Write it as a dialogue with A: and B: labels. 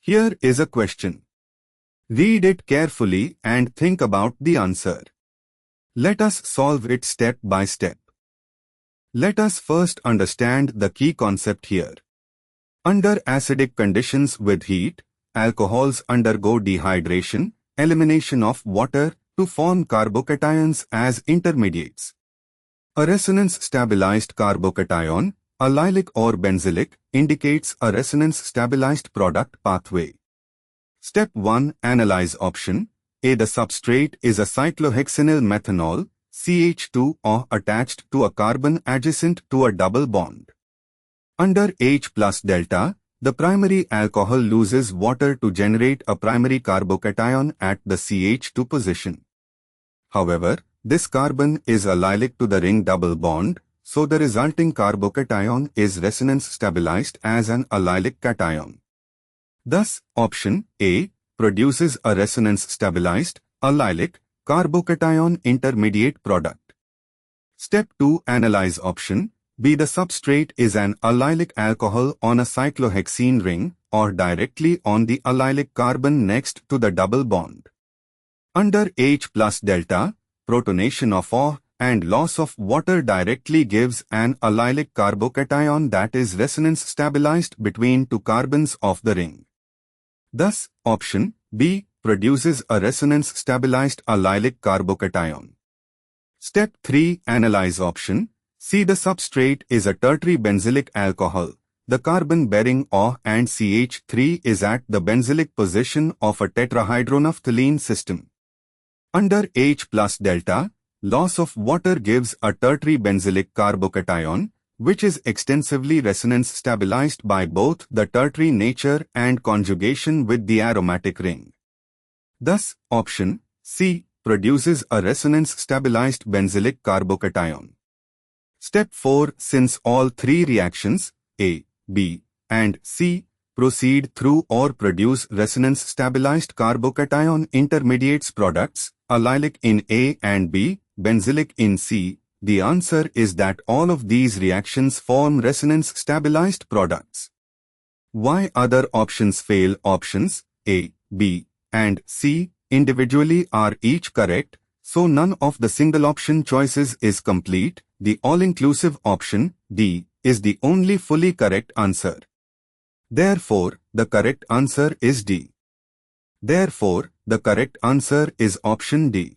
A: Here is a question. Read it carefully and think about the answer. Let us solve it step by step. Let us first understand the key concept here. Under acidic conditions with heat, alcohols undergo dehydration, elimination of water, to form carbocations as intermediates. A resonance-stabilized carbocation, allylic or benzylic, indicates a resonance-stabilized product pathway. Step 1. Analyze option A. The substrate is a cyclohexanyl methanol, CH2O, attached to a carbon adjacent to a double bond. Under H plus delta, the primary alcohol loses water to generate a primary carbocation at the CH2 position. However, this carbon is allylic to the ring double bond, so the resulting carbocation is resonance stabilized as an allylic cation. Thus, option A produces a resonance stabilized, allylic, carbocation intermediate product. Step 2. Analyze option B. The substrate is an allylic alcohol on a cyclohexene ring or directly on the allylic carbon next to the double bond. Under H plus delta, protonation of O and loss of water directly gives an allylic carbocation that is resonance stabilized between two carbons of the ring. Thus, option B produces a resonance stabilized allylic carbocation. Step 3. Analyze option C. The substrate is a tertiary benzylic alcohol. The carbon-bearing O and CH3 is at the benzylic position of a tetrahydronaphthalene system. Under H plus delta, loss of water gives a tertiary benzylic carbocation, which is extensively resonance stabilized by both the tertiary nature and conjugation with the aromatic ring. Thus, option C produces a resonance stabilized benzylic carbocation. Step 4. Since all three reactions, A, B, and C, proceed through or produce resonance stabilized carbocation intermediates products, allylic in A and B, benzylic in C, the answer is that all of these reactions form resonance stabilized products. Why other options fail? Options A, B, and C individually are each correct, so none of the single option choices is complete. The all-inclusive option D is the only fully correct answer. Therefore, the correct answer is D. Therefore, the correct answer is option D.